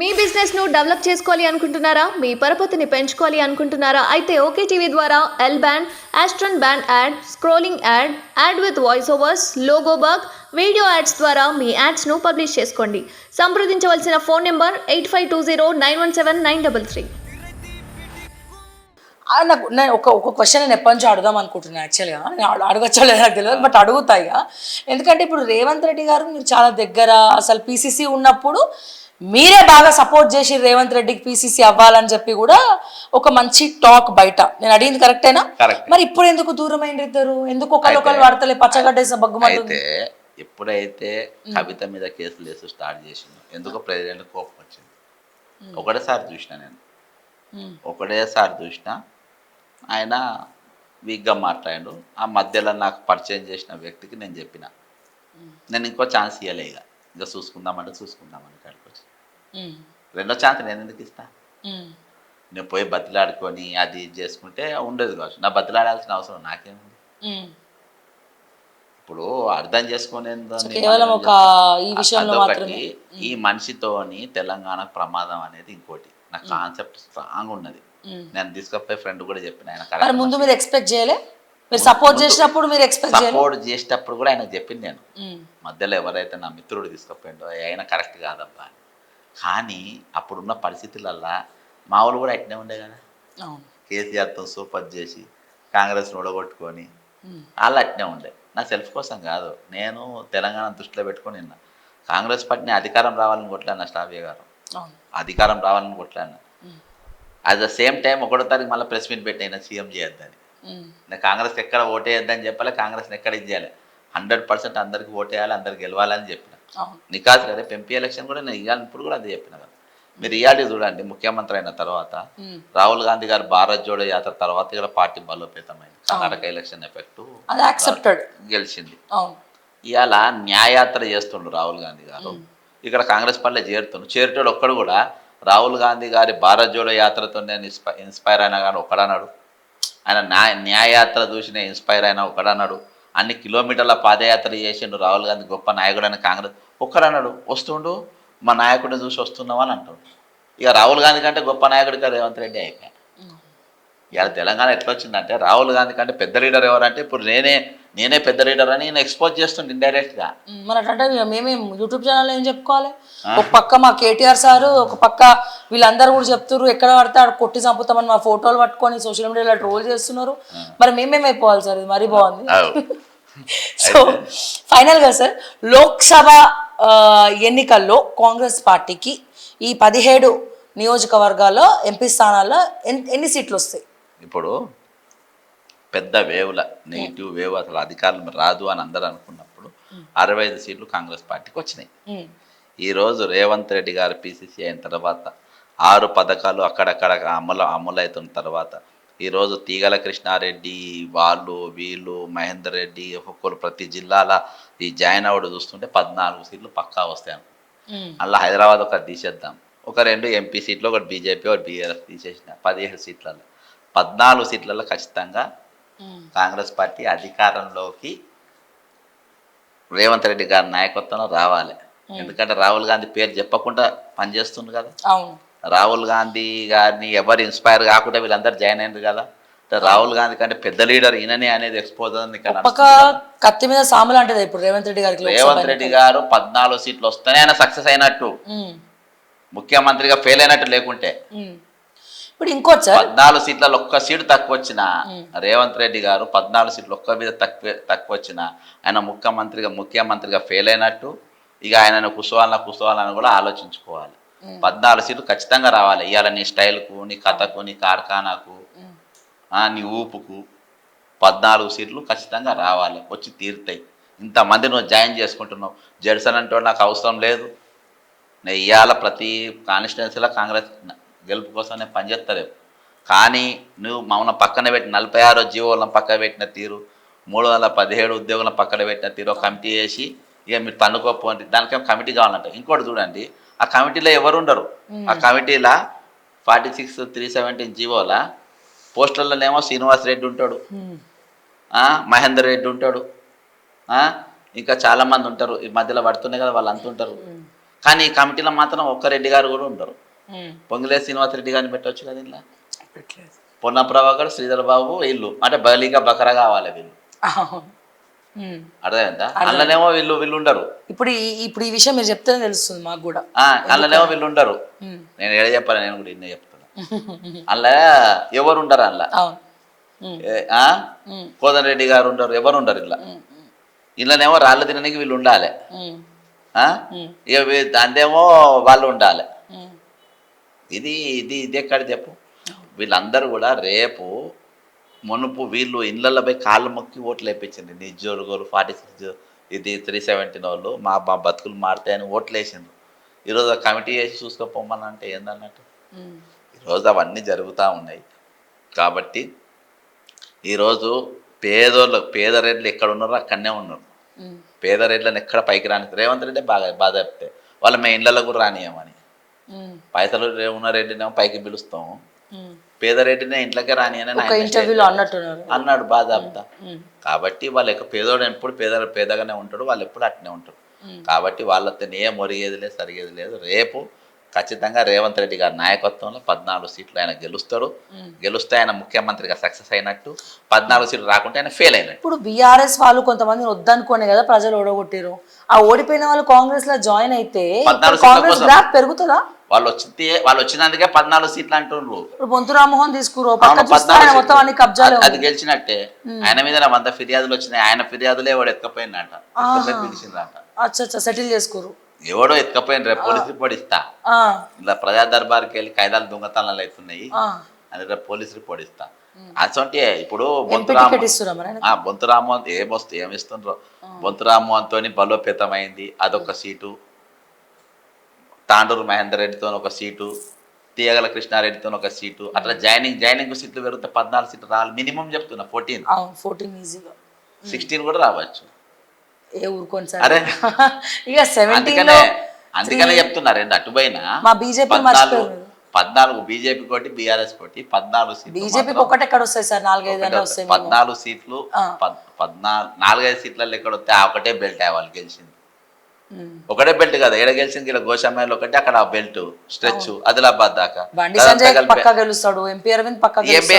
మీ business ను develop చేసుకోవాలి అనుకుంటున్నారా? మీ పరపతిని పెంచుకోవాలి అనుకుంటున్నారా? అయితే ఓకే టీవీ ద్వారా L band, Aston band ad, scrolling ad, ad with voice overs, logo bug, video ads ద్వారా మీ యాడ్స్ ను పబ్లిష్ చేసుకోండి. సంప్రదించవలసిన ఫోన్ నెంబర్ 8520917933. నాకు నేను ఒక క్వశ్చన్ నేను ఎప్పటి నుంచి అడుగుదాం అనుకుంటున్నాను. యాక్చువల్గా నేను అడగచ్చో లేదో నాకు తెలియదు, బట్ అడుగుతా ఇక. ఎందుకంటే ఇప్పుడు రేవంత్ రెడ్డి గారు మీరు చాలా దగ్గర, అసలు పీసీసీ ఉన్నప్పుడు మీరే బాగా సపోర్ట్ చేసి రేవంత్ రెడ్డికి పీసీసీ అవ్వాలని చెప్పి కూడా ఒక మంచి టాక్ బయట. నేను అడిగింది కరెక్టేనా? మరి ఇప్పుడు ఎందుకు దూరం అయింది ఇద్దరు? ఎందుకు ఒకళ్ళు వాడతలే పచ్చగడ్డేసిన బగ్గుమంటుంది? ఎప్పుడైతే కవిత మీద కేసులు వేసి స్టార్ట్ చేసిందో ఎందుకో ప్రెసిడెంట్ కోపం వచ్చింది. ఒకటేసారి చూసిన ఆయన వీక్గా మాట్లాడాడు. ఆ మధ్యలో నాకు పరిచయం చేసిన వ్యక్తికి నేను చెప్పిన, నేను ఇంకో ఛాన్స్ ఇవ్వలే, ఇంకా చూసుకుందామని కాడికి వచ్చి రెండో ఛాన్స్ నేను ఎందుకు ఇస్తా? నేను పోయి బతిలాడుకొని అది చేసుకుంటే ఉండేది కావచ్చు. నా బతిలాడాల్సిన అవసరం నాకేముంది? ఇప్పుడు అర్థం చేసుకునేది ఈ మనిషితోని తెలంగాణకు ప్రమాదం అనేది ఇంకోటి. నా కాన్సెప్ట్ స్ట్రాంగ్ ఉన్నది. నేను తీసుకపోయి ఫ్రెండ్ కూడా చెప్పిన, ఆయన ముందు మీరు ఎక్స్పెక్ట్ చేయలే? మీరు సపోర్ట్ చేసినప్పుడు మీరు ఎక్స్పెక్ట్ సపోర్ట్ చేసేటప్పుడు కూడా ఆయన చెప్పింది, నేను మధ్యలో ఎవరైతే నా మిత్రుడు తీసుకుపోయిండో ఆయన కరెక్ట్ కాదబ్బా అని. కానీ అప్పుడున్న పరిస్థితులల్లా మా వాళ్ళు కూడా అట్నే ఉండే కదా. కేసీఆర్తో సూపర్ చేసి కాంగ్రెస్ను ఓడగొట్టుకొని వాళ్ళు అట్నే ఉండే. నా సెల్ఫ్ కోసం కాదు, నేను తెలంగాణ దృష్టిలో పెట్టుకొని నిన్న కాంగ్రెస్ పార్టీని అధికారం రావాలని కొట్లాడిన స్టాఫ్య గారు, అధికారం రావాలని కొట్లాడిన. అట్ ద సేమ్ టైం 1వ తారీఖు మళ్ళీ ప్రెస్ మీట్ పెట్టిన సీఎం చేయొద్దని. నేను కాంగ్రెస్ ఎక్కడ ఓటేయద్దని చెప్పాలి, కాంగ్రెస్ని ఎక్కడ ఇది చేయాలి, 100% అందరికి ఓటేయాలి, అందరికి గెలవాలని చెప్పిన. నికాస్ కదా ఎంపీ ఎలక్షన్ కూడా నేను ఇవ్వాలి, ఇప్పుడు కూడా అదే చెప్పిన కదా. మీరు ఇవాళ చూడండి, ముఖ్యమంత్రి అయిన తర్వాత రాహుల్ గాంధీ గారు భారత్ జోడో యాత్ర తర్వాత ఇక్కడ పార్టీ బలోపేతమైంది. కర్ణాటక ఎలక్షన్ ఎఫెక్ట్ గెలిచింది. ఇవాళ న్యాయయాత్ర చేస్తుండ్రు రాహుల్ గాంధీ గారు, ఇక్కడ కాంగ్రెస్ పార్టీలో చేరుతాడు. ఒక్కడు కూడా రాహుల్ గాంధీ గారి భారత్ జోడో యాత్రతో నేను ఇన్స్పైర్ అయినా కానీ ఒకడన్నాడు. ఆయన న్యాయయాత్ర చూసి నేను ఇన్స్పైర్ అయినా ఒకడన్నాడు. అన్ని కిలోమీటర్ల పాదయాత్ర చేసిండు రాహుల్ గాంధీ, గొప్ప నాయకుడు అని కాంగ్రెస్ ఒక్కడన్నాడు. వస్తుండు మా నాయకుడిని చూసి వస్తున్నావు అని అంటాడు. ఇక రాహుల్ గాంధీ కంటే గొప్ప నాయకుడిగా రేవంత్ రెడ్డి అయిపోయాడు. ఇవాళ తెలంగాణ ఎట్లా వచ్చిందంటే రాహుల్ గాంధీ కంటే పెద్ద లీడర్ ఎవరంటే ఇప్పుడు నేనే పెద్ద లీడర్ అని నేను ఎక్స్పోజ్ చేస్తుండే ఇండైరెక్ట్గా. మరి అంటే మేమేం యూట్యూబ్ ఛానల్ ఏం చెప్పుకోవాలి? ఒక పక్క మా కేటీఆర్ సారు, ఒక పక్క వీళ్ళందరూ కూడా చెప్తున్నారు ఎక్కడ పడితే అక్కడ కొట్టి చంపుతామని మా ఫోటోలు పట్టుకొని సోషల్ మీడియాలో ట్రోల్ చేస్తున్నారు. మరి మేమేమైపోవాలి సార్? ఇది మరీ బాగుంది. సో ఫైనల్గా సార్, లోక్సభ ఎన్నికల్లో కాంగ్రెస్ పార్టీకి ఈ 17 నియోజకవర్గాల్లో ఎంపీ స్థానాల్లో ఎన్ని సీట్లు వస్తాయి? ఇప్పుడు పెద్ద వేవ్ల నెగిటివ్ వేవ్, అసలు అధికారం రాదు అని అందరూ అనుకున్నప్పుడు 65 సీట్లు కాంగ్రెస్ పార్టీకి వచ్చినాయి. ఈరోజు రేవంత్ రెడ్డి గారు పీసీసీ అయిన తర్వాత 6 పథకాలు అక్కడక్కడ అమలవుతున్న తర్వాత ఈరోజు తీగల కృష్ణారెడ్డి వీళ్ళు మహేందర్ రెడ్డి ఒక్కొక్కరు ప్రతి జిల్లాల ఈ జాయిన్ అవ్వడం చూస్తుంటే 14 సీట్లు పక్కా వస్తాయి అనుకో. అలా హైదరాబాద్ ఒకటి తీసేద్దాం, ఒక 2 ఎంపీ సీట్లు, ఒకటి బీజేపీ, ఒకటి బీఆర్ఎస్ తీసేసిన 17 సీట్లలో 14 సీట్లలో ఖచ్చితంగా కాంగ్రెస్ పార్టీ అధికారంలోకి రేవంత్ రెడ్డి గారి నాయకత్వంలో రావాలి. ఎందుకంటే రాహుల్ గాంధీ పేరు చెప్పకుండా పనిచేస్తుంది కదా. రాహుల్ గాంధీ గారిని ఎవరు ఇన్స్పైర్ కాకుండా వీళ్ళందరూ జాయిన్ అయ్యారు కదా. రాహుల్ గాంధీ కంటే పెద్ద లీడర్ ఈయననే అనేది ఎక్స్పోజ్ కత్తి మీద సాములు అంటే ఇప్పుడు రేవంత్ రెడ్డి గారికి. రేవంత్ రెడ్డి గారు 14 సీట్లు వస్తేనే ఆయన సక్సెస్ అయినట్టు, ముఖ్యమంత్రిగా ఫెయిల్ అయినట్టు. లేకుంటే ఇప్పుడు ఇంకోటి 14 సీట్లలో ఒక్క సీటు తక్కువ వచ్చిన రేవంత్ రెడ్డి గారు 14 సీట్లు ఒక్క మీద తక్కువ వచ్చిన ఆయన ముఖ్యమంత్రిగా ఫెయిల్ అయినట్టు. ఇక ఆయన కుసోవాలని కూడా ఆలోచించుకోవాలి. 14 సీట్లు ఖచ్చితంగా రావాలి. ఇవాళ నీ స్టైల్కు, నీ కథకు, నీ కార్ఖానాకు, నీ ఊపుకు 14 సీట్లు ఖచ్చితంగా రావాలి, వచ్చి తీరుతాయి. ఇంతమంది నువ్వు జాయిన్ చేసుకుంటున్నావు. జడ్సన్ అంటే నాకు అవసరం లేదు. నేను ఇవాళ ప్రతి కాన్స్టిట్యున్సీలో కాంగ్రెస్ గెలుపు కోసం నేను పనిచేస్తలేవు. కానీ నువ్వు మమ్మల్ని పక్కన పెట్టి 46 జీవోలను పక్కన పెట్టిన తీరు, 317 ఉద్యోగులను పక్కన పెట్టిన తీరు ఒక కమిటీ వేసి ఇక మీరు తన్నుకోపోండి. దానికేమో కమిటీ కావాలంట. ఇంకోటి చూడండి, ఆ కమిటీలో ఎవరు ఉండరు. ఆ కమిటీలో 46-317 జీవోల పోస్టర్లనేమో శ్రీనివాస్ రెడ్డి ఉంటాడు, మహేందర్ రెడ్డి ఉంటాడు, ఇంకా చాలామంది ఉంటారు. ఈ మధ్యలో పడుతున్నాయి కదా, వాళ్ళు అంత ఉంటారు. కానీ ఈ కమిటీలో మాత్రం ఒక్క రెడ్డి గారు కూడా ఉండరు. పొంగులేటి శ్రీనివాసరెడ్డి గారిని పెట్టవచ్చు కదా ఇలా, పెట్టలేదు. పొన్న ప్రభాకర్, శ్రీధర్ బాబు వీళ్ళు అంటే బలిగా బకరా కావాలి వీళ్ళు, అర్థమైందా? అందులోనేమో వీళ్ళు ఉండరు. ఇప్పుడు ఈ విషయం మీరు చెప్తేనే తెలుస్తుంది మాకు కూడా. అందులోనేమో వీళ్ళు ఉండరు. నేను ఏడ చెప్పాలి, నేను కూడా ఇన్నే చెప్తాను. అందులో ఎవరు ఉండరు, అందులో కోదండ రెడ్డి గారు ఉండరు, ఎవరు ఉండరు. ఇలా ఇళ్ళనేమో రాళ్ళు తినడానికి వీళ్ళు ఉండాలి, ఇక అందేమో వాళ్ళు ఉండాలి. ఇది ఇది ఇది ఎక్కడ చెప్పు. వీళ్ళందరూ కూడా రేపు మునుపు వీళ్ళు ఇళ్ళల్లో పోయి కాళ్ళు మొక్కి ఓట్లు వేయించింది. నిజోరుగోలు 46 ఇది 317 వాళ్ళు మా బతుకులు మారుతాయని ఓట్లు వేసిండ్రు. ఈరోజు ఆ కమిటీ వేసి చూసుకోపోమని అంటే ఏందన్నట్టు. ఈరోజు అవన్నీ జరుగుతూ ఉన్నాయి. కాబట్టి ఈరోజు పేద రెడ్లు ఎక్కడ ఉన్నారో అక్కడనే ఉన్నారు. పేద రెడ్లను ఎక్కడ పైకి రాని రేవంత్ రెడ్డి బాగా బాధ చెప్తే వాళ్ళ మేము ఇళ్ళలో కూడా రానియమని, పైసలు ఉన్న రెడ్డినేమో పైకి పిలుస్తాం, పేదరెడ్డినే ఇంట్లోకే రాని అని అన్నాడు బాధ చెప్తా. కాబట్టి వాళ్ళు ఎక్కడ పేదోడు ఎప్పుడు పేదగానే ఉంటాడు, వాళ్ళు ఎప్పుడు అట్నే ఉంటారు. కాబట్టి వాళ్ళతో ఏ మొరిగేది లేదు, సరిగేది లేదు. రేపు ఖచ్చితంగా రేవంత్ రెడ్డి గారి నాయకత్వంలో 14 సీట్లు ఆయన గెలుస్తాడు. గెలుస్తే ఆయన ముఖ్యమంత్రిగా సక్సెస్ అయినట్టు, 14 సీట్లు రాకుంటే ఆయన ఫెయిల్ అయినట్టు. ఇప్పుడు బీఆర్ఎస్ వాళ్ళు కొంతమంది వద్దనుకోనే కదా ప్రజలు ఓడగొట్టారు. ఆ ఓడిపోయిన వాళ్ళు కాంగ్రెస్ లో జాయిన్ అయితే కాంగ్రెస్ గ్రాఫ్ పెరుగుతుందా? వాళ్ళు వచ్చినందుకే 14 సీట్లు అంటున్నారు. బొంతు రామ్మోహన్ తీసుకురు అది గెలిచినట్టే. ఆయన మీద 100 ఫిర్యాదులు వచ్చినాయి. ఆయన ఫిర్యాదులే ఎవడు ఎత్తుకపోయిందంట, పిలిచిందంట. సెటిల్ చేసుకోరు, ఎవడో ఎత్తుకపోయిన రేపు పోలీస్ రిపోర్ట్ ఇస్తా. ఇలా ప్రజా దర్బార్కి వెళ్ళి కాయిదాలు దొంగతనాలు అవుతున్నాయి అని రేపు పోలీస్ రిపోర్ట్ ఇస్తా. అసంటే ఇప్పుడు బొంతు రామ్మోహన్ ఏమిస్తుండ్రో, బొంతు రామ్మోహన్ తోని బలోపేతమైంది అదొక సీటు, తాండూరు మహేందర్ రెడ్డితో ఒక సీటు, తీయగల కృష్ణారెడ్డితో ఒక సీటు, అట్లా జాయినింగ్ సీట్లు పెరిగితే 14 సీట్లు రావాలి మినిమం చెప్తున్నా. 14 ఈజీగా 16 కూడా రావచ్చు. అరే ఇక అందుకనే చెప్తున్నా. రెండు అటుపోయినా 14 బీజేపీ కోటి బీఆర్ఎస్ కోటి 14 సీట్లు. బీజేపీ ఒకటి ఎక్కడ వస్తాయి సార్, 14 సీట్లు 4-5 సీట్లలో ఎక్కడ వస్తే ఆ ఒకటే బెల్ట్ వాళ్ళు గెలిచింది. ఒకటే బెల్ట్ కదా, ఎక్కడ గెలిచింది ఇక్కడ గోషామాయిలో ఒకటి, అక్కడ బెల్ట్ స్ట్రెచ్ ఆదిలాబాద్ దాకా.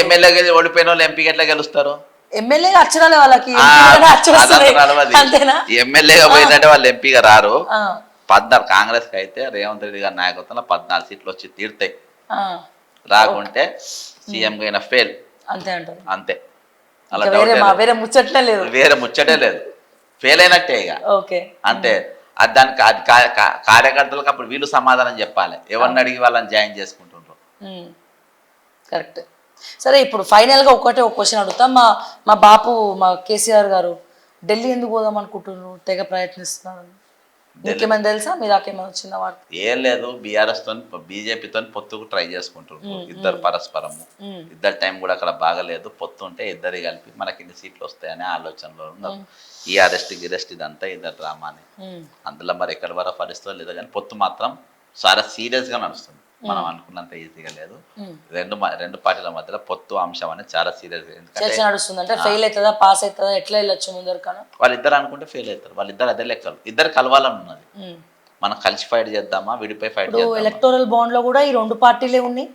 ఎమ్మెల్యే ఓడిపోయిన వాళ్ళు ఎంపీ ఎట్లా గెలుస్తారు? ఎమ్మెల్యేగా పోయిందంటే వాళ్ళు ఎంపీగా రారు. 14 కాంగ్రెస్ కి అయితే రేవంత్ రెడ్డి గారి నాయకత్వంలో 14 సీట్లు వచ్చి తీరుతాయి. రాకుంటే సీఎం గా ఫెయిల్ అంతే. అలా వేరే ముచ్చటే లేదు, ఫెయిల్ అయినట్టే ఇక అంతే. దానికి అది కార్యకర్తలకు అప్పుడు వీళ్ళు సమాధానం చెప్పాలి, ఎవరిని అడిగి వాళ్ళని జాయిన్ చేసుకుంటుండ్రు. కరెక్ట్. సరే ఇప్పుడు ఫైనల్ గా ఒక క్వశ్చన్ అడుగుతా. మా బాపు మా కేసీఆర్ గారు ఢిల్లీ ఎందుకు పోదాం అనుకుంటున్నారు, తెగ ప్రయత్నిస్తున్నారు. ఇంకేమైనా తెలుసా మీరు? నాకేమైనా వచ్చిన వార్త? ఏం లేదు, బీఆర్ఎస్ తో బీజేపీతో పొత్తుకు ట్రై చేసుకుంటున్నారు ఇద్దరు పరస్పరము. ఇద్దరు టైం కూడా అక్కడ బాగలేదు, పొత్తు ఉంటే ఇద్దరు కలిపి మనకి ఇన్ని సీట్లు వస్తాయనే ఆలోచనలో ఉన్నారు. ఈ అరెస్ట్ ఇదంతా ఇద్దరు డ్రామాని. అందులో మరి ఎక్కడి వరకు ఫలిస్తో లేదు, కానీ పొత్తు మాత్రం చాలా సీరియస్ గా నడుస్తుంది. మనం అనుకున్నంత ఈజీగా లేదు. రెండు పార్టీల మధ్యలో పొత్తు అంశం అనేది చాలా సీరియస్ గా. ఎందుకంటే ఫెయిల్ అవుతుందా పాస్ అవుతుందా ఎట్లా వెళ్ళొచ్చు ముందర? వాళ్ళిద్దరు అనుకుంటే ఫెయిల్ అవుతారు. వాళ్ళిద్దరు అదే లెక్కలు, ఇద్దరు కలవాలని ఉన్నది. మనం కలిసి ఫైట్ చేద్దామా, విడిపోయి ఫైట్ చేద్దామా? ఎలక్టోరల్ బాండ్ లో కూడా ఈ రెండు పార్టీలే ఉన్నాయి,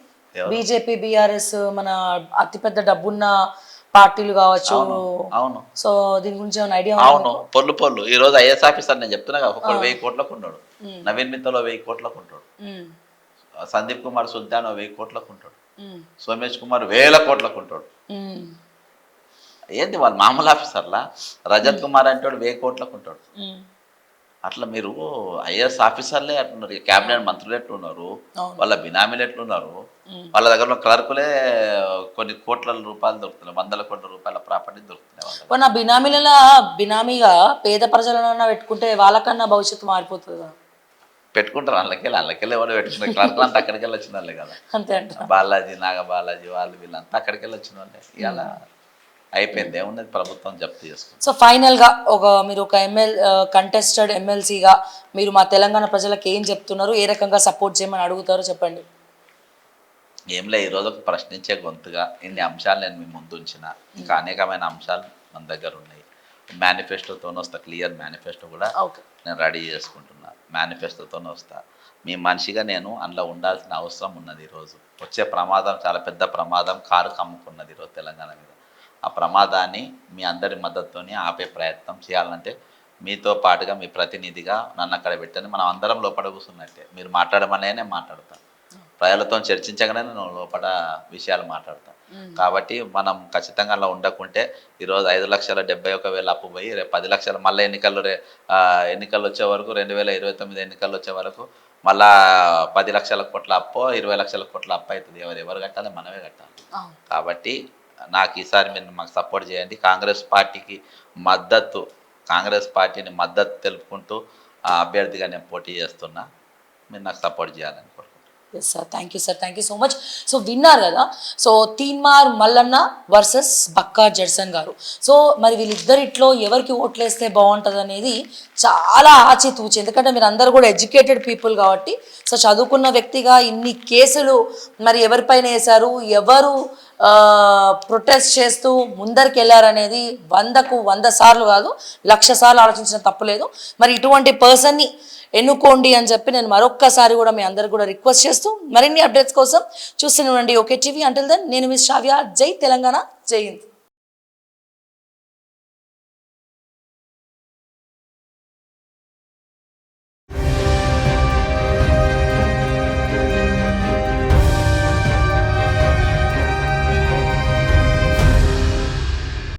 బీజేపీ బీఆర్ఎస్. మన అతిపెద్ద డబ్బున్న పార్టీలు కావచ్చు. అవును. సో దీని గురించి ఏమైనా ఐడియా? అవును, పొల్లు ఈ రోజు ఐఎస్ ఆఫీసర్ నేను చెప్తున్నా కదా, ఒకడు 1000 కోట్లకు ఉన్నాడు, నవీన్ మిత్తలో 1000 కోట్లకు ఉంటాడు, సందీప్ కుమార్ సుల్తాన్ 1000 కోట్లకు ఉంటాడు, సోమేష్ కుమార్ 1000 కోట్లకు ఉంటాడు. ఏంటి వాళ్ళు మామూలు ఆఫీసర్లా? రజత్ కుమార్ అంటే 1000 కోట్లకు ఉంటాడు. అట్లా మీరు ఐఏఎస్ ఆఫీసర్లే అట్లున్నారు, క్యాబినెట్ మంత్రులు ఎట్లున్నారు, వాళ్ళ బినామీలు ఎట్లున్నారు, వాళ్ళ దగ్గర క్లర్కులే కొన్ని కోట్ల రూపాయలు దొరుకుతున్నాయి, 100 కోట్ల రూపాయల ప్రాపర్టీ దొరుకుతున్నాయి. నా బినామీగా పేద ప్రజలన్నా పెట్టుకుంటే వాళ్ళకన్నా భవిష్యత్తు మారిపోతుంది కదా. పెట్టుకుంటారు, అల్లకెళ్ళి ఎవరు పెట్టుకుంటారు, క్లర్కులు అంతా అక్కడికి వెళ్ళి వచ్చిన వాళ్ళే కదా. అంతే అంట. బాలాజీ బాలాజీ వాళ్ళు వీళ్ళంతా అక్కడికి వెళ్ళి వచ్చిన వాళ్ళే. ఇలా అయిపోయింది, ఏమున్నది, ప్రభుత్వం జప్తు చేసుకుంది. సో ఫైనల్ గా మీరు ఒక కంటెస్టెడ్ ఎమ్మెల్సీగా మీరు మా తెలంగాణ ప్రజలకు ఏం చెప్తున్నారు, ఏ రకంగా సపోర్ట్ చేయమని అడుగుతారో చెప్పండి. ఏం లే, ఈరోజు ఒక ప్రశ్నించే గొంతుగా ఇన్ని అంశాలు నేను మీ ముందు ఉంచిన. ఇంకా అనేకమైన అంశాలు మన దగ్గర ఉన్నాయి. మేనిఫెస్టోతోనే వస్తా, క్లియర్ మేనిఫెస్టో కూడా ఓకే. నేను రెడీ చేసుకుంటున్నా. మేనిఫెస్టోతోనే వస్తా. మీ మనిషిగా నేను అందులో ఉండాల్సిన అవసరం ఉన్నది. ఈరోజు వచ్చే ప్రమాదం చాలా పెద్ద ప్రమాదం కారు కమ్ముకున్నది ఈరోజు తెలంగాణ మీద. ఆ ప్రమాదాన్ని మీ అందరి మద్దతుతోని ఆపే ప్రయత్నం చేయాలంటే మీతో పాటుగా మీ ప్రతినిధిగా నన్ను అక్కడ పెట్టని మనం అందరం లోపల కూర్చున్నట్టే. మీరు మాట్లాడమనే నేను మాట్లాడతాను, ప్రజలతో చర్చించగానే నేను లోపల విషయాలు మాట్లాడతాను. కాబట్టి మనం ఖచ్చితంగా అలా ఉండకుంటే ఈరోజు 5,71,000 అప్పు పోయి రేపు 10 లక్షలు మళ్ళీ ఎన్నికలు వచ్చే వరకు 2029 ఎన్నికలు వచ్చే వరకు మళ్ళా 10 లక్షల కోట్ల అప్పో 20 లక్షల కోట్ల అప్పు అవుతుంది. ఎవరు కట్టాలి? మనమే కట్టాలి. కాబట్టి నాకు ఈసారి మీరు మాకు సపోర్ట్ చేయండి. కాంగ్రెస్ పార్టీని మద్దతు తెలుపుకుంటూ ఆ అభ్యర్థిగా నేను పోటీ చేస్తున్నా. మీరు నాకు సపోర్ట్ చేయాలని కోరుకుంటున్నాను. Yes sir, thank you sir, thank you so much. So విన్నారు కదా, so Teenmar Mallanna versus Bakka Judson గారు. సో మరి వీళ్ళిద్దరిట్లో ఎవరికి ఓట్లేస్తే బాగుంటుంది అనేది చాలా ఆచితూచి, ఎందుకంటే మీరు అందరూ కూడా ఎడ్యుకేటెడ్ పీపుల్ కాబట్టి. సో చదువుకున్న వ్యక్తిగా ఇన్ని కేసులు మరి ఎవరిపైన వేశారు, ఎవరు ప్రొటెస్ట్ చేస్తూ ముందరికి వెళ్ళారనేది 100కు 100 సార్లు కాదు 1,00,000 సార్లు ఆలోచించిన తప్పులేదు. మరి ఇటువంటి పర్సన్ని ఎన్నుకోండి అని చెప్పి నేను మరొక్కసారి కూడా మీ అందరికి కూడా రిక్వెస్ట్ చేస్తూ మరిన్ని అప్డేట్స్ కోసం చూస్తూనే ఉండండి ఓకే టీవీ. అంటిల్ దెన్ నేను మిస్ శ్రావ్య. జై తెలంగాణ, జై హింద్.